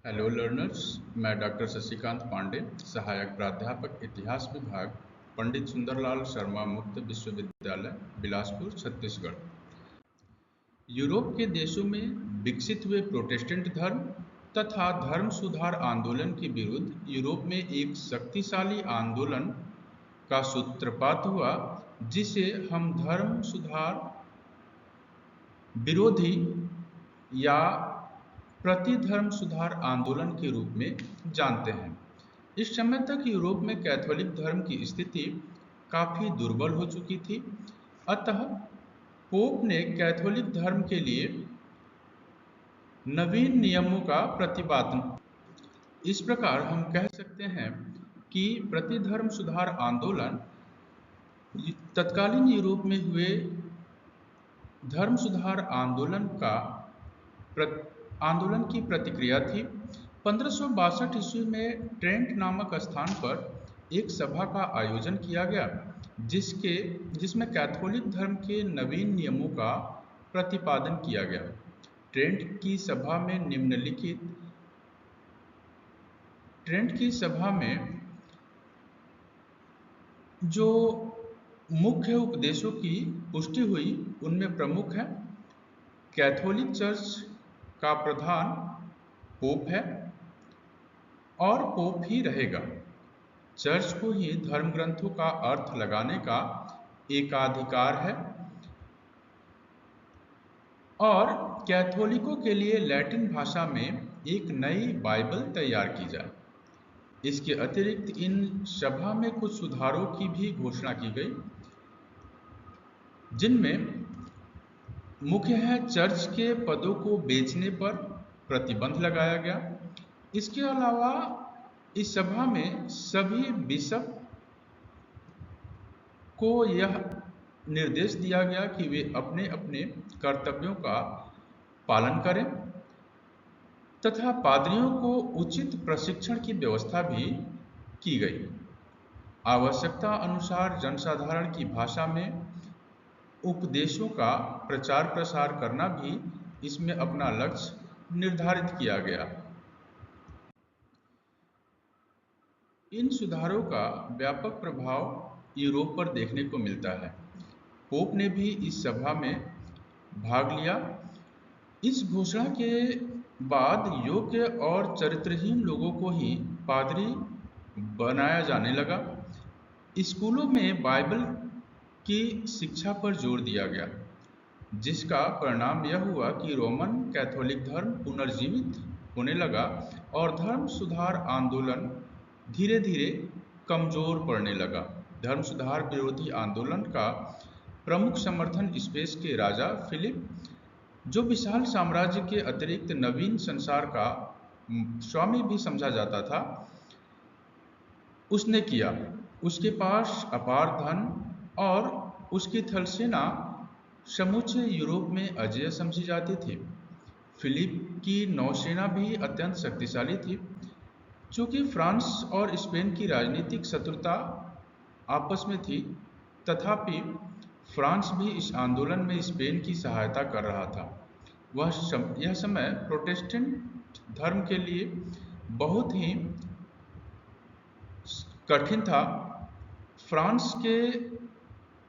Hello learners. मैं doctor Shashikant Pandey, सहायक प्राध्यापक इतिहास विभाग, पंडित सुंदरलाल शर्मा मुक्त विश्वविद्यालय, बिलासपुर, छत्तीसगढ़। यूरोप के देशों में विकसित हुए प्रोटेस्टेंट धर्म तथा धर्म सुधार आंदोलन के विरुद्ध यूरोप में एक शक्तिशाली आंदोलन का सूत्रपात हुआ, जिसे हम धर्म सुधार विरोधी या प्रतिधर्म सुधार आंदोलन के रूप में जानते हैं। इस समय तक यूरोप में कैथोलिक धर्म की स्थिति काफी दुर्बल हो चुकी थी। अतः पोप ने कैथोलिक धर्म के लिए नवीन नियमों का प्रतिपादन। इस प्रकार हम कह सकते हैं कि प्रतिधर्म सुधार आंदोलन तत्कालीन यूरोप में हुए धर्म सुधार आंदोलन की प्रतिक्रिया थी। 1562 ईस्वी में ट्रेंट नामक स्थान पर एक सभा का आयोजन किया गया, जिसमें कैथोलिक धर्म के नवीन नियमों का प्रतिपादन किया गया। ट्रेंट की सभा में जो मुख्य उपदेशों की पुष्टि हुई, उनमें प्रमुख है कैथोलिक चर्च का प्रधान पोप है और पोप ही रहेगा। चर्च को ही धर्म ग्रंथों का अर्थ लगाने का एकाधिकार है और कैथोलिकों के लिए लैटिन भाषा में एक नई बाइबल तैयार की जाए। इसके अतिरिक्त इन सभा में कुछ सुधारों की भी घोषणा की गई, जिनमें मुख्य है चर्च के पदों को बेचने पर प्रतिबंध लगाया गया। इसके अलावा इस सभा में सभी बिशप को यह निर्देश दिया गया कि वे अपने अपने कर्तव्यों का पालन करें तथा पादरियों को उचित प्रशिक्षण की व्यवस्था भी की गई। आवश्यकता अनुसार जनसाधारण की भाषा में उपदेशों का प्रचार प्रसार करना भी इसमें अपना लक्ष्य निर्धारित किया गया। इन सुधारों का व्यापक प्रभाव यूरोप पर देखने को मिलता है। पोप ने भी इस सभा में भाग लिया। इस घोषणा के बाद योग्य और चरित्रहीन लोगों को ही पादरी बनाया जाने लगा। स्कूलों में बाइबल की शिक्षा पर जोर दिया गया, जिसका परिणाम यह हुआ कि रोमन कैथोलिक धर्म पुनर्जीवित होने लगा और धर्म सुधार आंदोलन धीरे धीरे कमजोर पड़ने लगा। धर्म सुधार विरोधी आंदोलन का प्रमुख समर्थन स्पेन के राजा फिलिप, जो विशाल साम्राज्य के अतिरिक्त नवीन संसार का स्वामी भी समझा जाता था, उसने किया। उसके पास अपार धन और उसकी थल सेना समूचे यूरोप में अजेय समझी जाती थी। फिलिप की नौसेना भी अत्यंत शक्तिशाली थी। चूंकि फ्रांस और स्पेन की राजनीतिक शत्रुता आपस में थी, तथापि फ्रांस भी इस आंदोलन में स्पेन की सहायता कर रहा था। यह समय प्रोटेस्टेंट धर्म के लिए बहुत ही कठिन था। फ्रांस के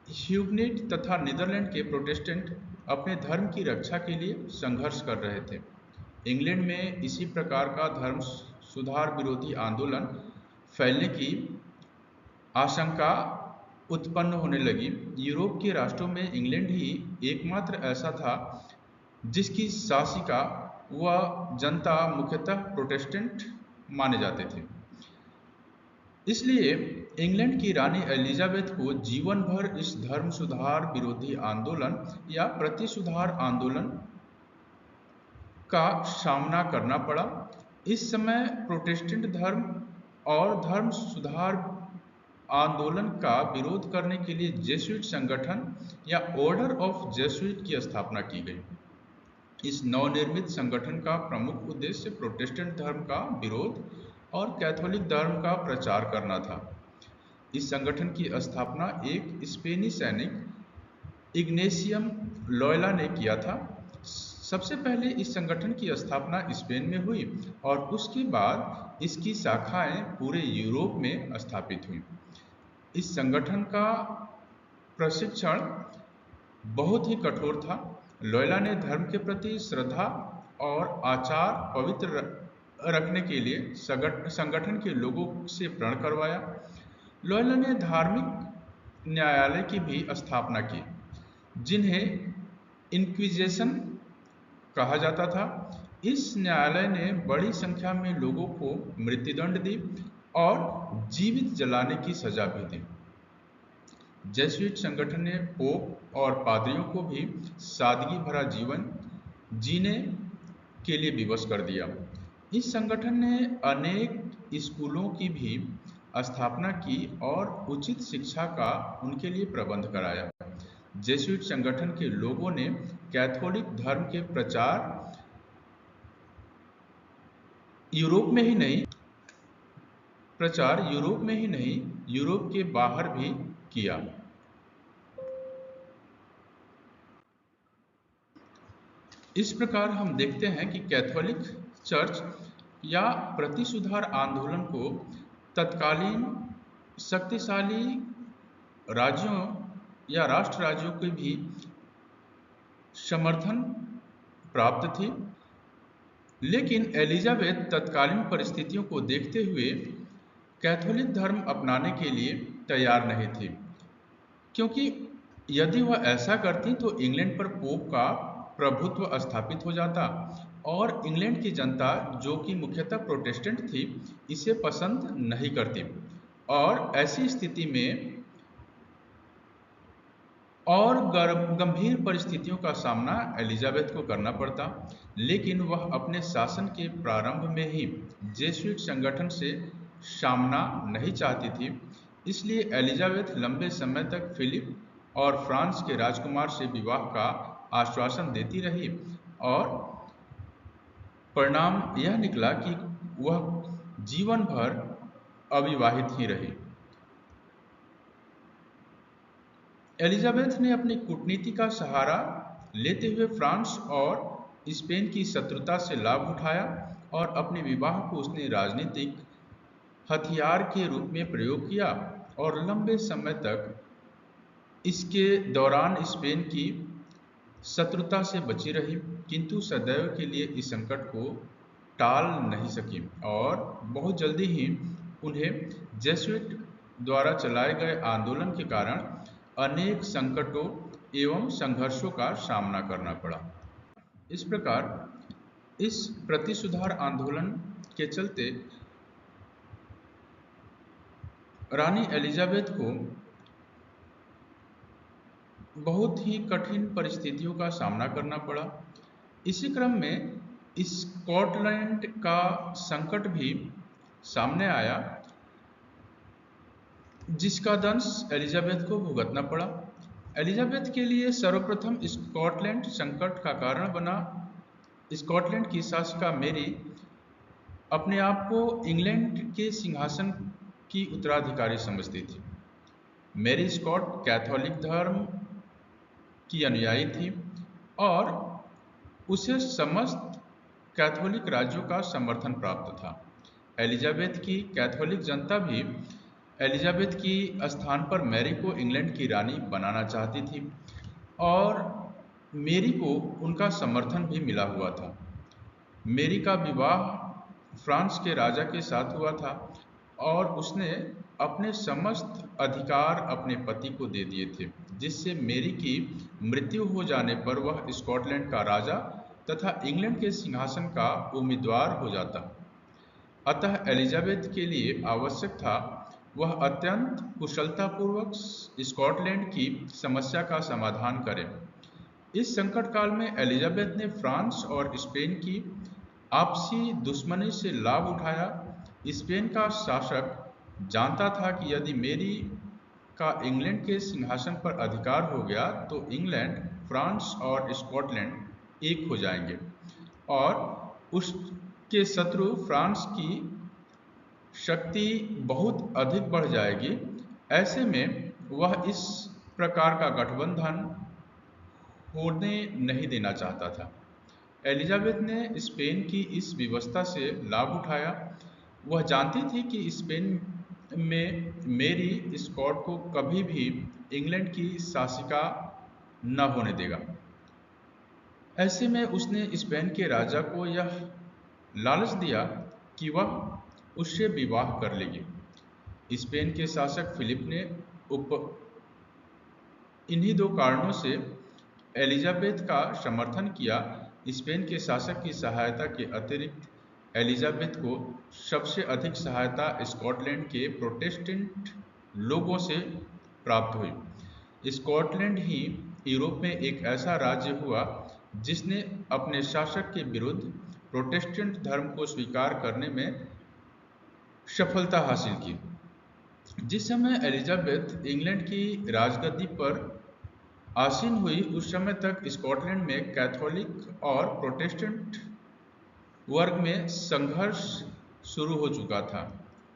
ह्यूगनेट तथा नीदरलैंड के प्रोटेस्टेंट अपने धर्म की रक्षा के लिए संघर्ष कर रहे थे। इंग्लैंड में इसी प्रकार का धर्म सुधार विरोधी आंदोलन फैलने की आशंका उत्पन्न होने लगी। यूरोप के राष्ट्रों में इंग्लैंड ही एकमात्र ऐसा था जिसकी शासिका व जनता मुख्यतः प्रोटेस्टेंट माने जाते थे। इसलिए इंग्लैंड की रानी एलिजाबेथ को जीवन भर इस धर्म सुधार विरोधी आंदोलन या प्रतिसुधार आंदोलन का सामना करना पड़ा। इस समय प्रोटेस्टेंट धर्म और धर्म सुधार आंदोलन का विरोध करने के लिए जेसुइट संगठन या ऑर्डर ऑफ जेसुइट की स्थापना की गई। इस नवनिर्मित संगठन का प्रमुख उद्देश्य प्रोटेस्टेंट धर्म का विरोध और कैथोलिक धर्म का प्रचार करना था। इस संगठन की स्थापना एक स्पेनी सैनिक इग्नेशियम लॉयला ने किया था। सबसे पहले इस संगठन की स्थापना स्पेन में हुई और उसके बाद इसकी शाखाएं पूरे यूरोप में स्थापित हुई। इस संगठन का प्रशिक्षण बहुत ही कठोर था। लोयला ने धर्म के प्रति श्रद्धा और आचार पवित्र रखने के लिए संगठन के लोगों से प्रण करवाया। लोयला ने धार्मिक न्यायालय की भी स्थापना की, जिन्हें इंक्विजिशन कहा जाता था। इस न्यायालय ने बड़ी संख्या में लोगों को मृत्युदंड दी और जीवित जलाने की सजा भी दी। जेसुइट संगठन ने पोप और पादरियों को भी सादगी भरा जीवन जीने के लिए विवश कर दिया। इस संगठन ने अनेक स्कूलों की भी स्थापना की और उचित शिक्षा का उनके लिए प्रबंध कराया। जेसुइट संगठन के लोगों ने कैथोलिक धर्म के यूरोप में ही नहीं यूरोप के बाहर भी किया। इस प्रकार हम देखते हैं कि कैथोलिक चर्च या प्रतिसुधार आंदोलन को तत्कालीन शक्तिशाली राज्यों या राष्ट्र राज्यों के भी समर्थन प्राप्त थी, लेकिन एलिजाबेथ तत्कालीन परिस्थितियों को देखते हुए कैथोलिक धर्म अपनाने के लिए तैयार नहीं थी, क्योंकि यदि वह ऐसा करती तो इंग्लैंड पर पोप का प्रभुत्व स्थापित हो जाता और इंग्लैंड की जनता, जो कि मुख्यतः प्रोटेस्टेंट थी, इसे पसंद नहीं करती और ऐसी स्थिति में और गंभीर परिस्थितियों का सामना एलिजाबेथ को करना पड़ता। लेकिन वह अपने शासन के प्रारंभ में ही जेसुइट संगठन से सामना नहीं चाहती थी। इसलिए एलिजाबेथ लंबे समय तक फिलिप और फ्रांस के राजकुमार से विवाह का आश्वासन देती रही और परिणाम यह निकला कि वह जीवन भर अविवाहित ही रही। एलिजाबेथ ने अपनी कूटनीति का सहारा लेते हुए फ्रांस और स्पेन की शत्रुता से लाभ उठाया और अपने विवाह को उसने राजनीतिक हथियार के रूप में प्रयोग किया और लंबे समय तक इसके दौरान स्पेन की शत्रुता से बची रही, किंतु सदैव के लिए इस संकट को टाल नहीं सकी और बहुत जल्दी ही उन्हें जेसुइट द्वारा चलाए गए आंदोलन के कारण अनेक संकटों एवं संघर्षों का सामना करना पड़ा। इस प्रकार इस प्रतिसुधार आंदोलन के चलते रानी एलिजाबेथ को बहुत ही कठिन परिस्थितियों का सामना करना पड़ा। इसी क्रम में स्कॉटलैंड का संकट भी सामने आया, जिसका दंश एलिजाबेथ को भुगतना पड़ा। एलिजाबेथ के लिए सर्वप्रथम स्कॉटलैंड संकट का कारण बना। स्कॉटलैंड की शासिका मैरी अपने आप को इंग्लैंड के सिंहासन की उत्तराधिकारी समझती थी। मैरी स्कॉट कैथोलिक धर्म की अनुयायी थी और उसे समस्त कैथोलिक राज्यों का समर्थन प्राप्त था। एलिजाबेथ की कैथोलिक जनता भी एलिजाबेथ की स्थान पर मैरी को इंग्लैंड की रानी बनाना चाहती थी और मैरी को उनका समर्थन भी मिला हुआ था। मैरी का विवाह फ्रांस के राजा के साथ हुआ था और उसने अपने समस्त अधिकार अपने पति को दे दिए थे, जिससे मैरी की मृत्यु हो जाने पर वह स्कॉटलैंड का राजा तथा इंग्लैंड के सिंहासन का उम्मीदवार हो जाता। अतः एलिजाबेथ के लिए आवश्यक था वह अत्यंत कुशलतापूर्वक स्कॉटलैंड की समस्या का समाधान करे। इस संकट काल में एलिजाबेथ ने फ्रांस और स्पेन की आपसी दुश्मनी से लाभ उठाया। स्पेन का शासक जानता था कि यदि मैरी का इंग्लैंड के सिंहासन पर अधिकार हो गया तो इंग्लैंड, फ्रांस और स्कॉटलैंड एक हो जाएंगे और उसके शत्रु फ्रांस की शक्ति बहुत अधिक बढ़ जाएगी। ऐसे में वह इस प्रकार का गठबंधन होने नहीं देना चाहता था। एलिजाबेथ ने स्पेन की इस व्यवस्था से लाभ उठाया। वह जानती थी कि स्पेन में मेरी स्कॉट को कभी भी इंग्लैंड की शासिका न होने देगा। ऐसे में उसने स्पेन के राजा को यह लालच दिया कि वह उससे विवाह कर लेगी। स्पेन के शासक फिलिप ने उप इन्हीं दो कारणों से एलिजाबेथ का समर्थन किया। स्पेन के शासक की सहायता के अतिरिक्त एलिजाबेथ को सबसे अधिक सहायता स्कॉटलैंड के प्रोटेस्टेंट लोगों से प्राप्त हुई। स्कॉटलैंड ही यूरोप में एक ऐसा राज्य हुआ जिसने अपने शासक के विरुद्ध प्रोटेस्टेंट धर्म को स्वीकार करने में सफलता हासिल की। जिस समय एलिजाबेथ इंग्लैंड की राजगद्दी पर आसीन हुई, उस समय तक स्कॉटलैंड में कैथोलिक और प्रोटेस्टेंट वर्ग में संघर्ष शुरू हो चुका था।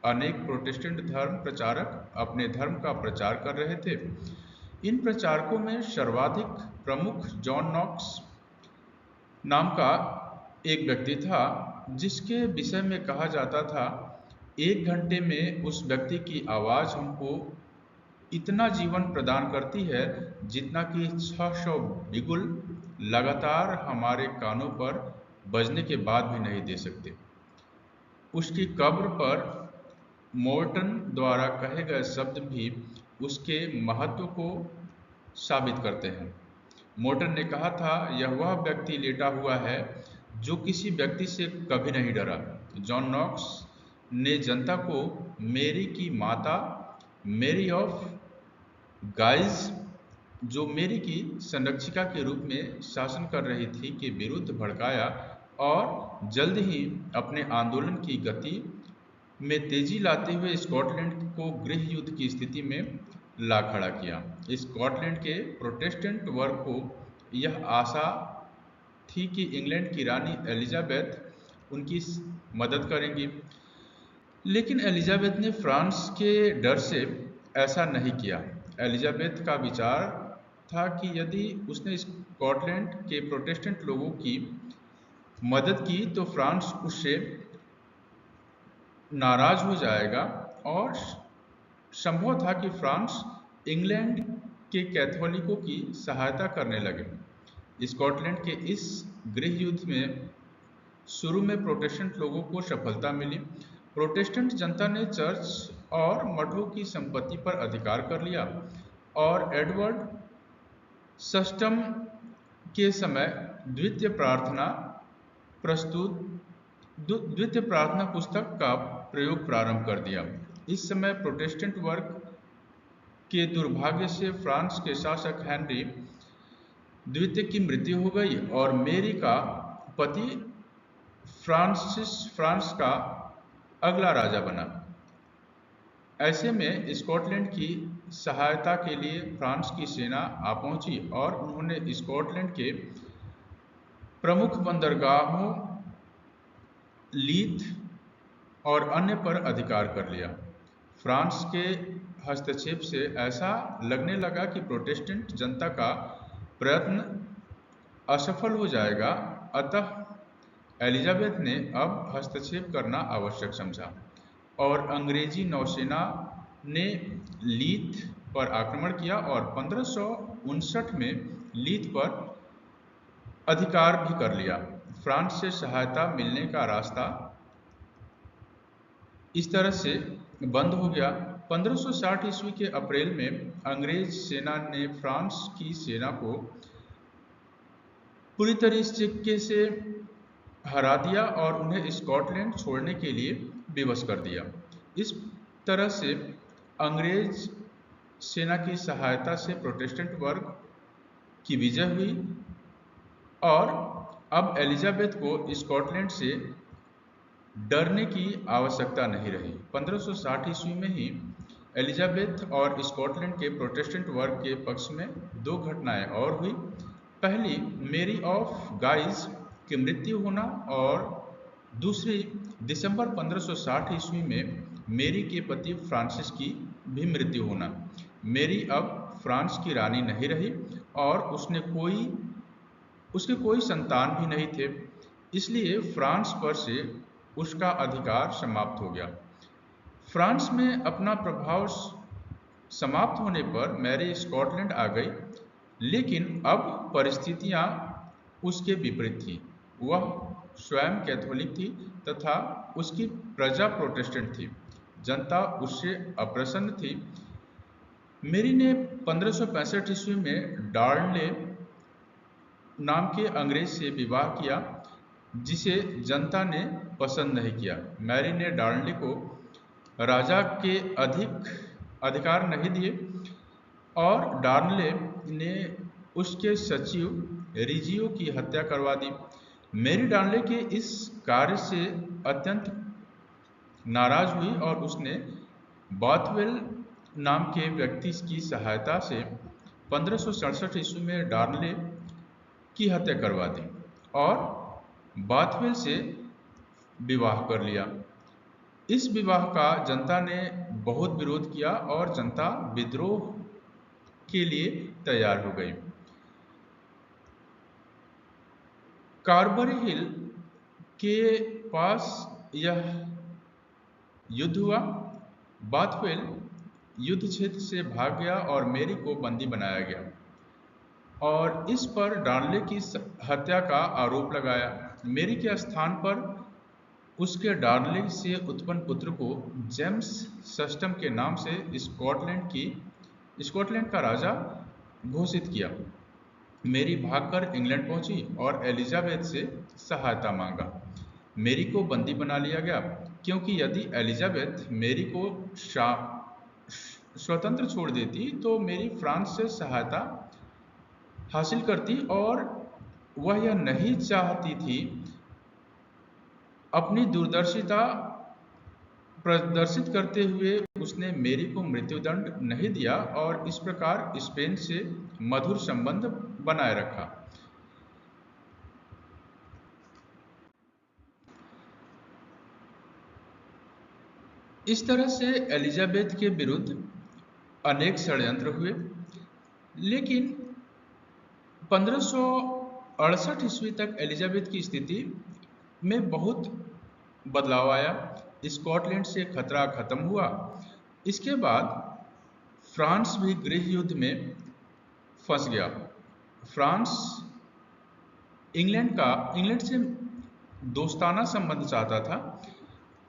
अनेक प्रोटेस्टेंट धर्म प्रचारक अपने धर्म का प्रचार कर रहे थे। इन प्रचारकों में सर्वाधिक प्रमुख जॉन नॉक्स नाम का एक व्यक्ति था, जिसके विषय में कहा जाता था, 1 घंटे में उस व्यक्ति की आवाज़ हमको इतना जीवन प्रदान करती है जितना कि 600 बिगुल लगातार हमारे कानों पर बजने के बाद भी नहीं दे सकते। उसकी कब्र पर मोर्टन द्वारा कहे गए शब्द भी उसके महत्व को साबित करते हैं। मोर्टन ने कहा था, यह वह व्यक्ति लेटा हुआ है जो किसी व्यक्ति से कभी नहीं डरा। जॉन नॉक्स ने जनता को मेरी की माता मेरी ऑफ गाइज, जो मेरी की संरक्षिका के रूप में शासन कर रही थी, के विरुद्ध भड़काया और जल्द ही अपने आंदोलन की गति में तेजी लाते हुए स्कॉटलैंड को गृह युद्ध की स्थिति में ला खड़ा किया। स्कॉटलैंड के प्रोटेस्टेंट वर्ग को यह आशा थी कि इंग्लैंड की रानी एलिजाबेथ उनकी मदद करेंगी, लेकिन एलिजाबेथ ने फ्रांस के डर से ऐसा नहीं किया। एलिजाबेथ का विचार था कि यदि उसने स्कॉटलैंड के प्रोटेस्टेंट लोगों की मदद की तो फ्रांस उससे नाराज हो जाएगा और संभव था कि फ्रांस इंग्लैंड के कैथोलिकों की सहायता करने लगे। स्कॉटलैंड के इस गृह युद्ध में शुरू में प्रोटेस्टेंट लोगों को सफलता मिली। प्रोटेस्टेंट जनता ने चर्च और मठों की संपत्ति पर अधिकार कर लिया और एडवर्ड सस्टम के समय द्वितीय प्रार्थना पुस्तक का प्रयोग प्रारंभ कर दिया। इस समय प्रोटेस्टेंट वर्ग के दुर्भाग्य से फ्रांस के शासक हेनरी द्वितीय की मृत्यु हो गई और मेरी का पति फ्रांस का अगला राजा बना। ऐसे में स्कॉटलैंड की सहायता के लिए फ्रांस की सेना आ पहुंची और उन्होंने स्कॉटलैंड के प्रमुख बंदरगाहों लीथ और अन्य पर अधिकार कर लिया। फ्रांस के हस्तक्षेप से ऐसा लगने लगा कि प्रोटेस्टेंट जनता का प्रयत्न असफल हो जाएगा, अतः एलिजाबेथ ने अब हस्तक्षेप करना आवश्यक समझा और अंग्रेजी नौसेना ने लीथ पर आक्रमण किया और 1559 में लीथ पर अधिकार भी कर लिया। फ्रांस से सहायता मिलने का रास्ता इस तरह से बंद हो गया। 1560 ईस्वी के अप्रैल में अंग्रेज सेना ने फ्रांस की सेना को पूरी तरीके से हरा दिया और उन्हें स्कॉटलैंड छोड़ने के लिए विवश कर दिया। इस तरह से अंग्रेज सेना की सहायता से प्रोटेस्टेंट वर्ग की विजय हुई और अब एलिजाबेथ को स्कॉटलैंड से डरने की आवश्यकता नहीं रही। 1560 ईस्वी में ही एलिजाबेथ और स्कॉटलैंड के प्रोटेस्टेंट वर्ग के पक्ष में दो घटनाएं और हुई। पहली मेरी ऑफ गाइज की मृत्यु होना और दूसरी दिसंबर 1560 ईस्वी में मेरी के पति फ्रांसिस की भी मृत्यु होना। मेरी अब फ्रांस की रानी नहीं रही और उसने कोई उसके कोई संतान भी नहीं थे, इसलिए फ्रांस पर से उसका अधिकार समाप्त हो गया। फ्रांस में अपना प्रभाव समाप्त होने पर मैरी स्कॉटलैंड आ गई, लेकिन अब परिस्थितियां उसके विपरीत थीं। वह स्वयं कैथोलिक थी तथा उसकी प्रजा प्रोटेस्टेंट थी। जनता उससे अप्रसन्न थी। मेरी ने 1565 ईस्वी में डार्ले नाम के अंग्रेज से विवाह किया, जिसे जनता ने पसंद नहीं किया। मैरी ने डार्ले को राजा के अधिक अधिकार नहीं दिए और डार्ले ने उसके सचिव रिजियो की हत्या करवा दी। मैरी डार्ले के इस कार्य से अत्यंत नाराज हुई और उसने बॉथवेल नाम के व्यक्ति की सहायता से 1567 ईस्वी में डार्ले की हत्या करवा दी और बॉथवेल से विवाह कर लिया। इस विवाह का जनता ने बहुत विरोध किया और जनता विद्रोह के लिए तैयार हो गई। कार्बरी हिल के पास यह युद्ध हुआ। बॉथवेल युद्ध क्षेत्र से भाग गया और मैरी को बंदी बनाया गया और इस पर डार्ले की हत्या का आरोप लगाया। मैरी के स्थान पर उसके डार्ले से उत्पन्न पुत्र को जेम्स सस्टम के नाम से स्कॉटलैंड का राजा घोषित किया। मैरी भागकर इंग्लैंड पहुंची और एलिजाबेथ से सहायता मांगा। मैरी को बंदी बना लिया गया, क्योंकि यदि एलिजाबेथ मैरी को स्वतंत्र छोड़ देती तो मैरी फ्रांस से सहायता हासिल करती और वह यह नहीं चाहती थी। अपनी दूरदर्शिता प्रदर्शित करते हुए उसने मैरी को मृत्युदंड नहीं दिया और इस प्रकार स्पेन से मधुर संबंध बनाए रखा। इस तरह से एलिजाबेथ के विरुद्ध अनेक षड्यंत्र हुए, लेकिन 1568 ईस्वी तक एलिजाबेथ की स्थिति में बहुत बदलाव आया। स्कॉटलैंड से खतरा खत्म हुआ। इसके बाद फ्रांस भी गृह युद्ध में फंस गया। फ्रांस इंग्लैंड से दोस्ताना संबंध चाहता था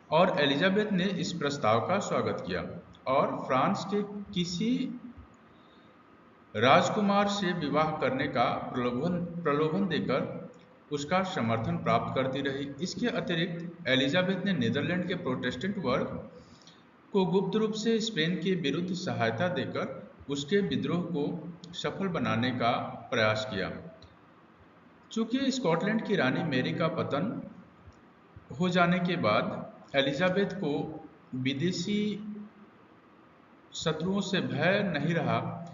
और एलिजाबेथ ने इस प्रस्ताव का स्वागत किया और फ्रांस के किसी राजकुमार से विवाह करने का प्रलोभन देकर उसका समर्थन प्राप्त करती रही। इसके अतिरिक्त एलिजाबेथ ने नीदरलैंड के प्रोटेस्टेंट वर्ग को गुप्त रूप से स्पेन के विरुद्ध सहायता देकर उसके विद्रोह को सफल बनाने का प्रयास किया। चूंकि स्कॉटलैंड की रानी मैरी का पतन हो जाने के बाद एलिजाबेथ को विदेशी शत्रुओं से भय नहीं रहा,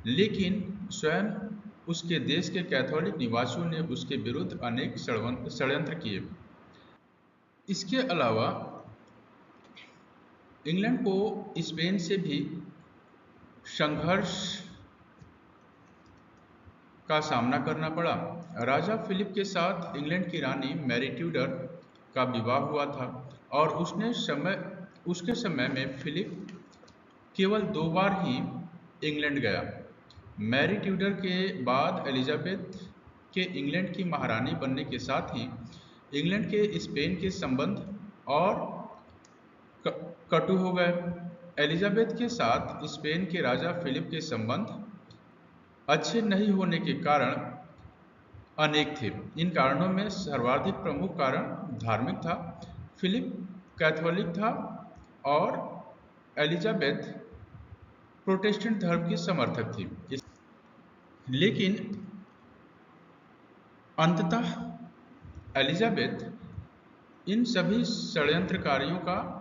लेकिन स्वयं उसके देश के कैथोलिक निवासियों ने उसके विरुद्ध अनेक षड्यंत्र किए। इसके अलावा इंग्लैंड को स्पेन से भी संघर्ष का सामना करना पड़ा। राजा फिलिप के साथ इंग्लैंड की रानी मैरी ट्यूडर का विवाह हुआ था और उसके समय में फिलिप केवल 2 बार ही इंग्लैंड गया। मैरी ट्यूडर के बाद एलिजाबेथ के इंग्लैंड की महारानी बनने के साथ ही इंग्लैंड के स्पेन के संबंध और कटु हो गए। एलिजाबेथ के साथ स्पेन के राजा फिलिप के संबंध अच्छे नहीं होने के कारण अनेक थे। इन कारणों में सर्वाधिक प्रमुख कारण धार्मिक था। फिलिप कैथोलिक था और एलिजाबेथ प्रोटेस्टेंट धर्म की समर्थक थी। लेकिन अंततः एलिजाबेथ इन सभी षड्यंत्रकारियों का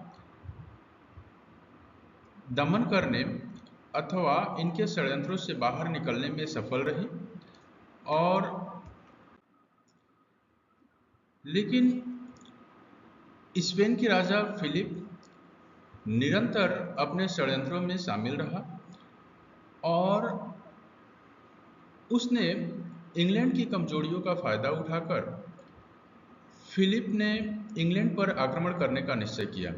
दमन करने अथवा इनके षड्यंत्रों से बाहर निकलने में सफल रही और लेकिन स्पेन के राजा फिलिप निरंतर अपने षड्यंत्रों में शामिल रहा और उसने इंग्लैंड की कमजोरियों का फायदा उठाकर फिलिप ने इंग्लैंड पर आक्रमण करने का निश्चय किया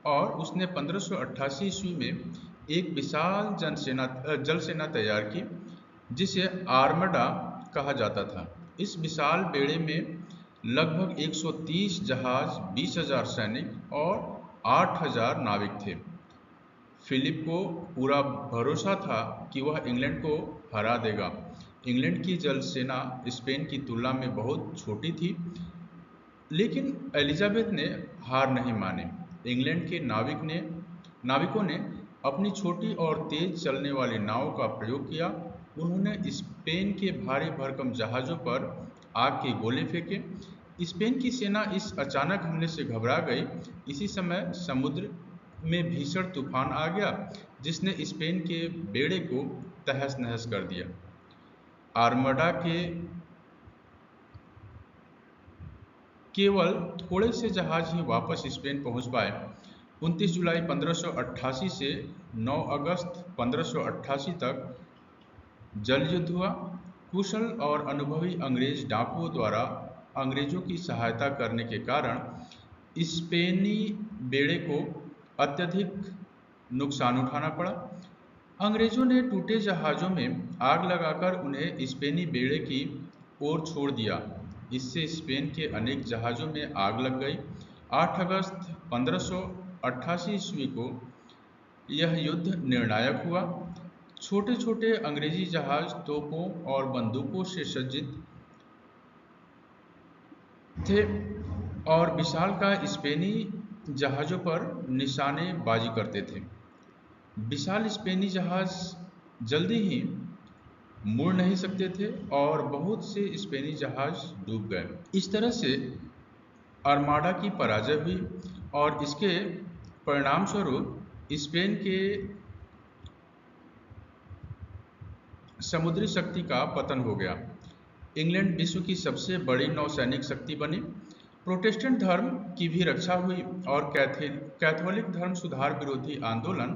और उसने 1588 ईस्वी में एक विशाल जल सेना तैयार की जिसे आर्मडा कहा जाता था। इस विशाल बेड़े में लगभग 130 जहाज, 20,000 सैनिक और 8,000 नाविक थे। फिलिप को पूरा भरोसा था कि वह इंग्लैंड को हरा देगा। इंग्लैंड की जल सेना स्पेन की तुलना में बहुत छोटी थी, लेकिन एलिजाबेथ ने हार नहीं मानी। इंग्लैंड के नाविकों ने अपनी छोटी और तेज चलने वाली नावों का प्रयोग किया। उन्होंने स्पेन के भारी भरकम जहाज़ों पर आग के गोले फेंके। स्पेन की सेना इस अचानक हमले से घबरा गई। इसी समय समुद्र में भीषण तूफान आ गया जिसने स्पेन के बेड़े को तहस नहस कर दिया। आर्मडा के केवल थोड़े से जहाज ही वापस स्पेन पहुंच पाए। 29 जुलाई 1588 से 9 अगस्त 1588 तक जल युद्ध हुआ। कुशल और अनुभवी अंग्रेज डाकुओं द्वारा अंग्रेजों की सहायता करने के कारण स्पेनी बेड़े को अत्यधिक नुकसान उठाना पड़ा। अंग्रेजों ने टूटे जहाज़ों में आग लगाकर उन्हें स्पेनी बेड़े की ओर छोड़ दिया। इससे स्पेन के अनेक जहाज़ों में आग लग गई। 8 अगस्त 1588 ईस्वी को यह युद्ध निर्णायक हुआ। छोटे छोटे अंग्रेजी जहाज़ तोपों और बंदूकों से सज्जित थे और विशालकाय स्पेनी जहाज़ों पर निशानेबाजी करते थे। विशाल स्पेनी जहाज़ जल्दी ही मुड़ नहीं सकते थे और बहुत से स्पेनी जहाज़ डूब गए। इस तरह से आर्माडा की पराजय हुई और इसके परिणामस्वरूप स्पेन के समुद्री शक्ति का पतन हो गया। इंग्लैंड विश्व की सबसे बड़ी नौसैनिक शक्ति बनी। प्रोटेस्टेंट धर्म की भी रक्षा हुई और कैथोलिक धर्म सुधार विरोधी आंदोलन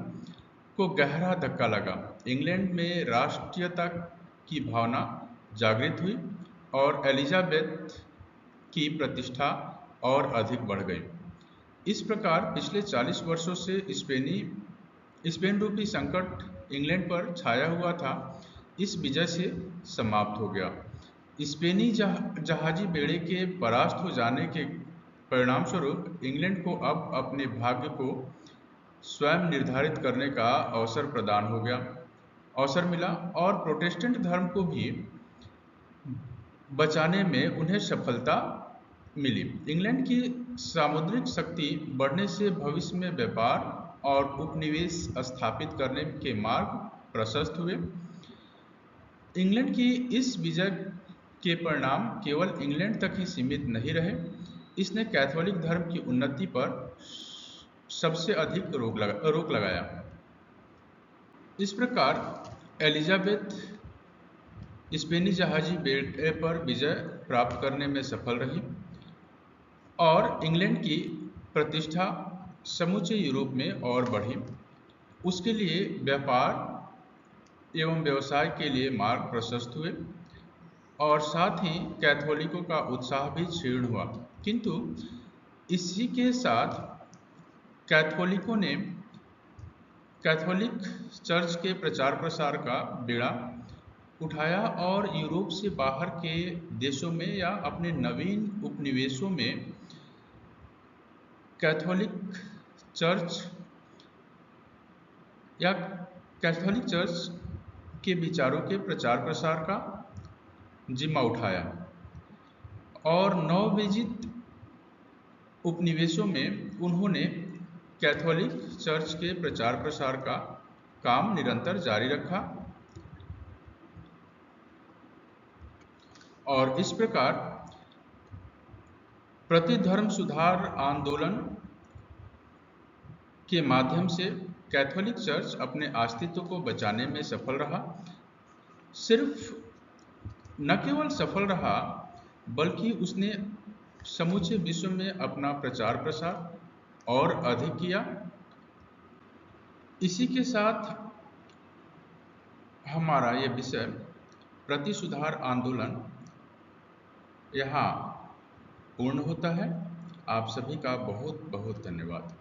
को गहरा धक्का लगा। इंग्लैंड में राष्ट्रीयता की भावना जागृत हुई और एलिजाबेथ की प्रतिष्ठा और अधिक बढ़ गई। इस प्रकार पिछले 40 वर्षों से स्पेन रूपी संकट इंग्लैंड पर छाया हुआ था, इस विजय से समाप्त हो गया। स्पेनी जहाजी बेड़े के परास्त हो जाने के परिणामस्वरूप इंग्लैंड को अब अपने भाग्य को स्वयं निर्धारित करने का अवसर मिला और प्रोटेस्टेंट धर्म को भी बचाने में उन्हें सफलता मिली। इंग्लैंड की सामुद्रिक शक्ति बढ़ने से भविष्य में व्यापार और उपनिवेश स्थापित करने के मार्ग प्रशस्त हुए। इंग्लैंड की इस विजय के परिणाम केवल इंग्लैंड तक ही सीमित नहीं रहे, इसने कैथोलिक धर्म की उन्नति पर सबसे अधिक रोक लगाया। इस प्रकार एलिजाबेथ स्पेनी जहाजी बेड़े पर विजय प्राप्त करने में सफल रही और इंग्लैंड की प्रतिष्ठा समूचे यूरोप में और बढ़ी। उसके लिए व्यापार एवं व्यवसाय के लिए मार्ग प्रशस्त हुए और साथ ही कैथोलिकों का उत्साह भी क्षीण हुआ। किंतु इसी के साथ कैथोलिक चर्च के प्रचार प्रसार का बीड़ा उठाया और यूरोप से बाहर के देशों में या अपने नवीन उपनिवेशों में कैथोलिक चर्च के विचारों के प्रचार प्रसार का जिम्मा उठाया और नवविजित उपनिवेशों में उन्होंने कैथोलिक चर्च के प्रचार प्रसार का काम निरंतर जारी रखा और इस प्रकार प्रतिधर्म सुधार आंदोलन के माध्यम से कैथोलिक चर्च अपने अस्तित्व को बचाने में सफल रहा। सिर्फ न केवल सफल रहा बल्कि उसने समूचे विश्व में अपना प्रचार प्रसार और अधिक किया। इसी के साथ हमारा ये विषय प्रति सुधार आंदोलन यहाँ पूर्ण होता है। आप सभी का बहुत बहुत धन्यवाद।